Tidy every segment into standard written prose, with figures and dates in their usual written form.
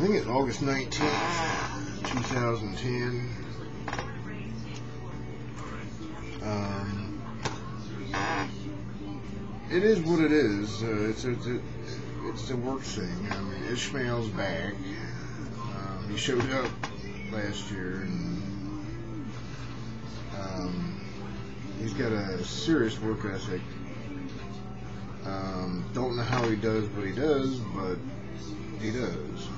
think it's August 19th, 2010. It is what it is. It's a work thing. I mean, Ishmael's back. He showed up last year, and he's got a serious work ethic. Don't know how he does what he does, but he does.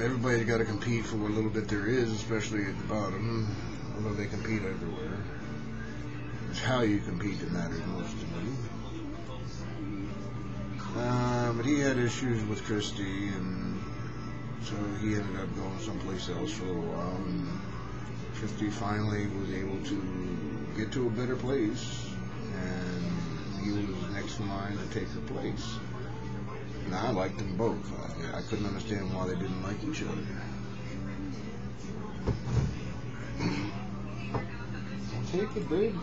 Everybody's got to compete for what little bit there is, especially at the bottom. Although they compete everywhere. It's how you compete that matters most to me. But he had issues with Christy, and so he ended up going someplace else for a little while. And Christy finally was able to get to a better place, and he was next in line to take her place. And I liked them both. I couldn't understand why they didn't like each other. Take it, babe.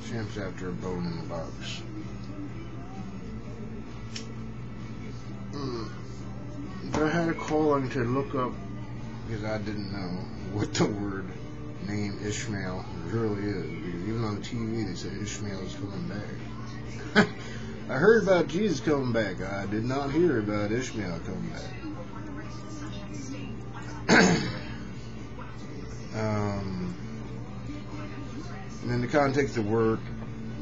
The champ's after a bone in the box. But I had a calling to look up, because I didn't know what the word name Ishmael really is. Because even on the TV they said Ishmael is coming back. I heard about Jesus coming back. I did not hear about Ishmael coming back. And in the context of work,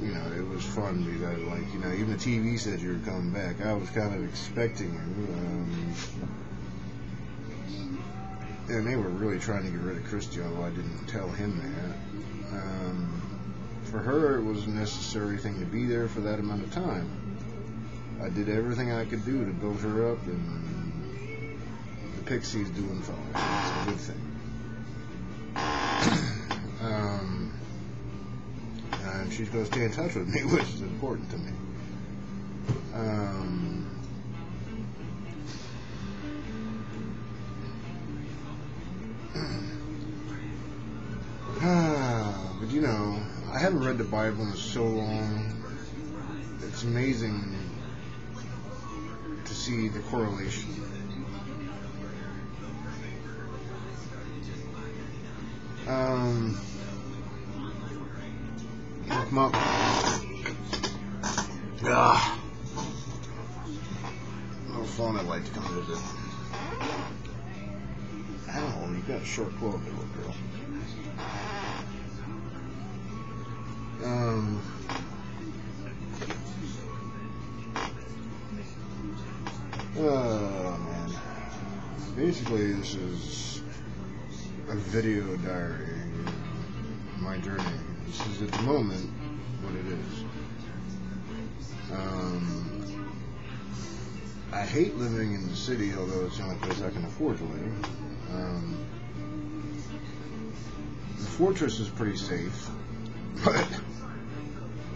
you know, it was fun because, like, you know, even the TV said you were coming back. I was kind of expecting you. And they were really trying to get rid of Christy, although I didn't tell him that. For her, it was a necessary thing to be there for that amount of time. I did everything I could do to build her up, and the Pixie's doing fine. It's a good thing. And she's going to stay in touch with me, which is important to me. But you know, I haven't read the Bible in so long. It's amazing to see the correlation. Come up. No phone I'd like to come visit. Ow, you got short clothes, little girl. Oh man. Basically, this is a video diary of my journey. This is at the moment what it is. I hate living in the city, although it's the only place I can afford to live. The fortress is pretty safe, but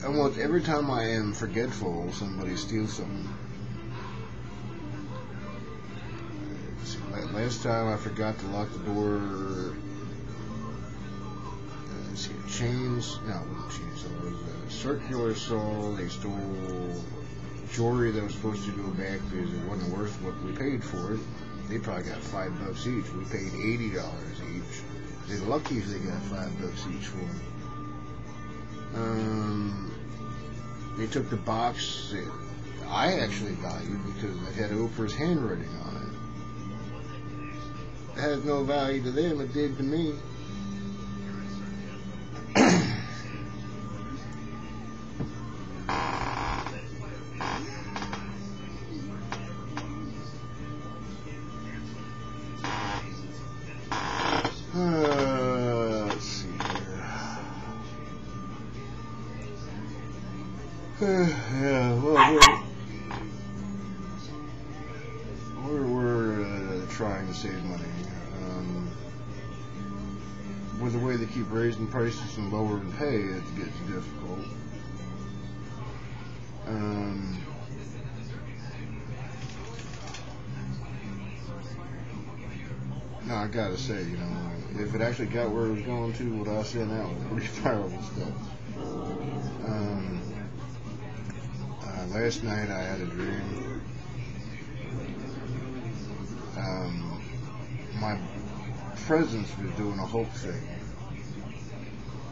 almost every time I am forgetful, somebody steals something. Last time I forgot to lock the door. Let's see, chains. No, it wasn't chains. It was a circular saw. They stole jewelry that was supposed to go back because it wasn't worth what we paid for it. They probably got $5 each. We paid $80 each. They're lucky if they got $5 each for it. They took the box that I actually valued because it had Oprah's handwriting on it. It has no value to them, it did to me. Let's see here. Yeah, well, we're trying to save money. With the way they keep raising prices and lowering pay, it gets difficult. No, I gotta say, you know, if it actually got where it was going to, what I sent out was pretty powerful stuff. Last night I had a dream. My presence was doing a Hulk thing.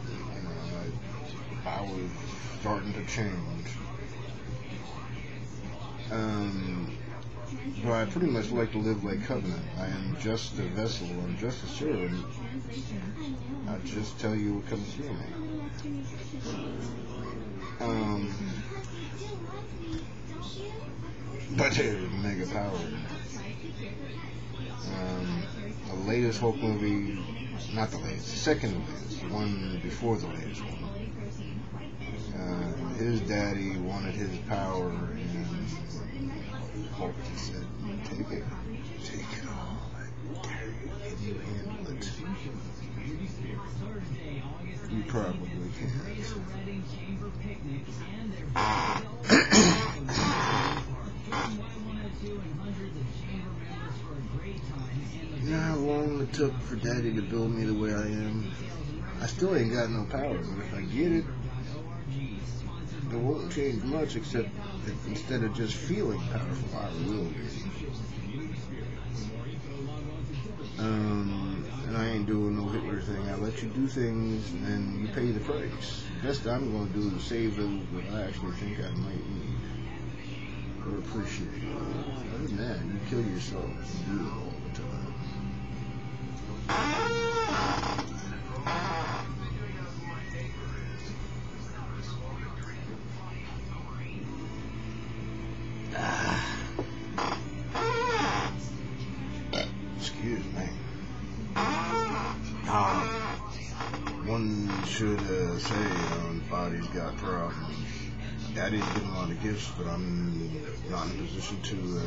You know, I was starting to change. But I pretty much like to live like Covenant. I am just a vessel. I'm just a servant. I just tell you what comes through me. But there's mega power in it. The latest Hulk movie, not the latest, the second latest, the one before the latest one. His daddy wanted his power, and Hulk just said, take it all, I dare you, can you handle it? You probably can't. You know how long it took for Daddy to build me the way I am? I still ain't got no power, but if I get it, it won't change much, except if instead of just feeling powerful, I will be. And I ain't doing no Hitler thing. I let you do things, and then you pay the price. The best I'm going to do is save those that I actually think I might need or appreciate. Other than that, you kill yourself and do it all the time. Excuse me. One should say the body's got problems. Daddy's getting a lot of gifts, but I'm not in a position to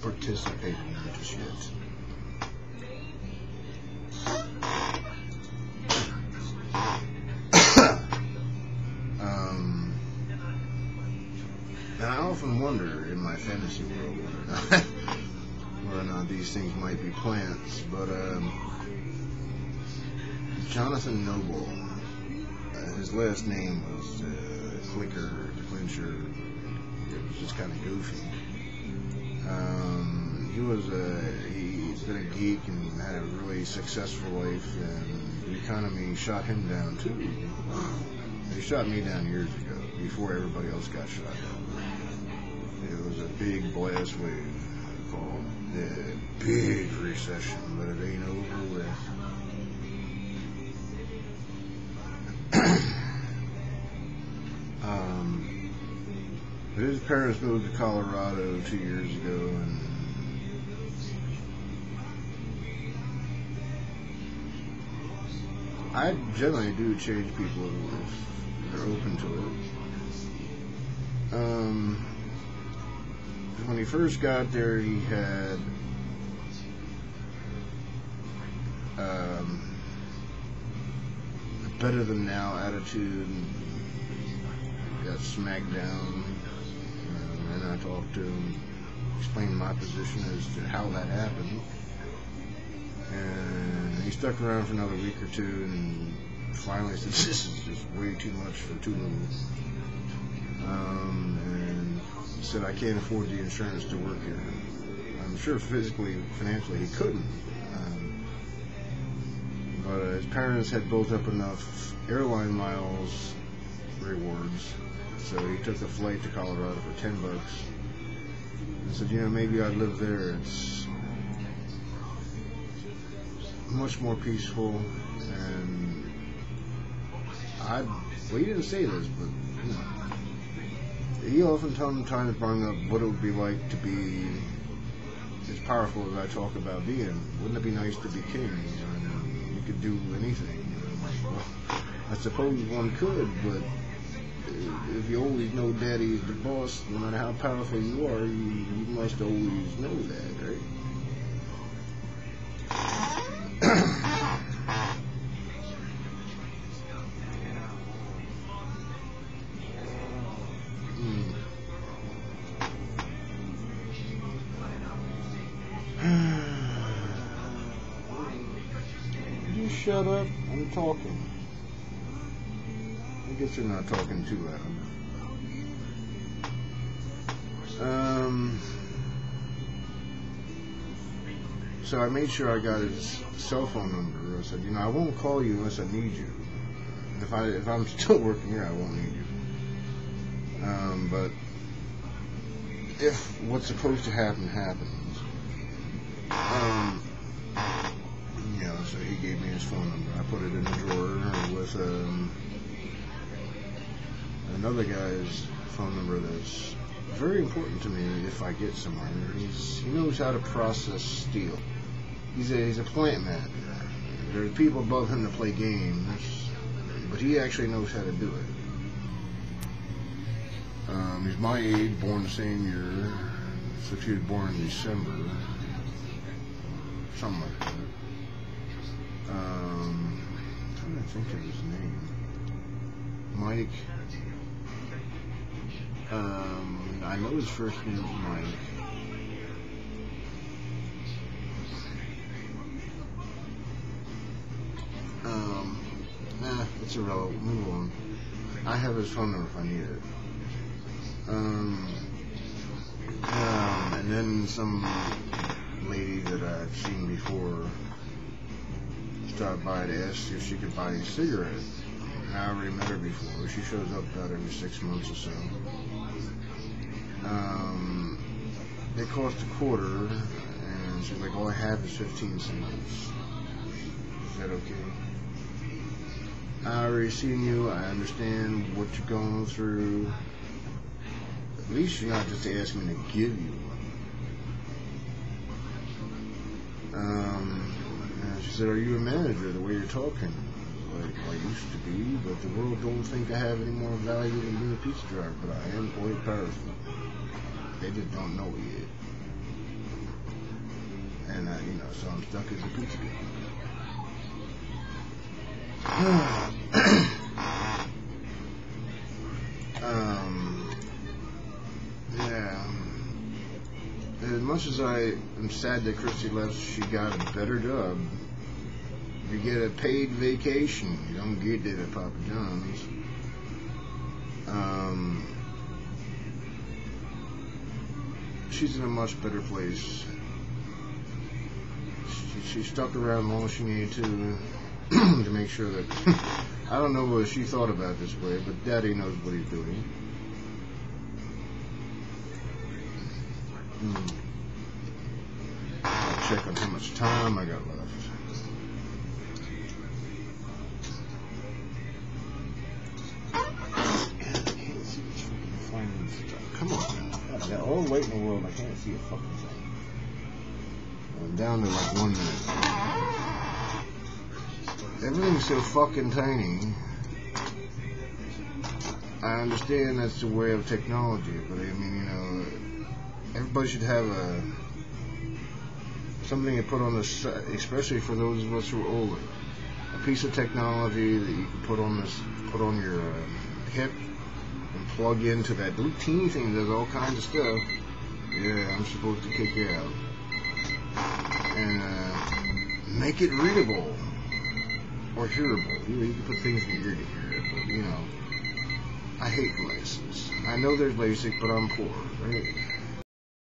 participate in them just yet. And I often wonder in my fantasy world whether or not these things might be plants, but Jonathan Noble, his last name was Clincher. It was just kind of goofy. He's been a geek and had a really successful life, and the economy shot him down too. They shot me down years ago, before everybody else got shot down. It was a big blast wave called the Big Recession, but it ain't over with. His parents moved to Colorado 2 years ago, and I generally do change people if they're open to it. When he first got there, he had a better than now attitude. Got smacked down, and I talked to him, explained my position as to how that happened, and he stuck around for another week or two, and finally said, "This is just way too much for too little," and said, "I can't afford the insurance to work here." I'm sure physically, financially, he couldn't, but his parents had built up enough airline miles rewards. So he took a flight to Colorado for $10 and said, maybe I'd live there. It's much more peaceful. And he didn't say this, but he oftentimes brought up what it would be like to be as powerful as I talk about being. Wouldn't it be nice to be king? You could do anything. Well, I suppose one could, but if you always know Daddy's the boss, no matter how powerful you are, you must always know that, right? You shut up, I'm talking. guess they're not talking too loud. So I made sure I got his cell phone number. I said, you know, I won't call you unless I need you. If I'm still working here, I won't need you. But if what's supposed to happen happens, you know, so he gave me his phone number. I put it in the drawer with another guy's phone number that's very important to me if I get somewhere. He knows how to process steel. He's a plant manager. There's people above him to play games, but he actually knows how to do it. He's my age, born the same year, so he was born in December, something like that. I'm trying to think of his name. Mike. I know his first name is Mike. It's irrelevant. Move on. I have his phone number if I need it. And then some lady that I've seen before stopped by to ask if she could buy a cigarette. I already met her before. She shows up about every 6 months or so. They cost $0.25, and she's like, all I have is 15 cents. Is that okay? I already seen you. I understand what you're going through. At least you're not just asking me to give you one. And she said, are you a manager the way you're talking? Like I used to be, but the world don't think I have any more value than being a pizza driver, but I am quite powerful. They just don't know it yet. And you know, so I'm stuck as a pizza guy. Yeah. As much as I am sad that Christy left, she got a better job. You get a paid vacation. You don't get it at Papa John's. She's in a much better place. She stuck around long as she needed to make sure that I don't know what she thought about this way, but Daddy knows what he's doing. I'll check on how much time I got left. Come on, man. I got all the weight in the world. I can't see a fucking thing. I'm down to like 1 minute. Everything's so fucking tiny. I understand that's the way of technology, but I mean, you know, everybody should have something to put on the side, especially for those of us who are older. A piece of technology that you can put on your hip. And plug into that little teeny thing that does all kinds of stuff. Yeah, I'm supposed to kick you out. And make it readable or hearable. You can put things in your ear to hear it, but you know, I hate glasses. I know there's LASIK, but I'm poor, right?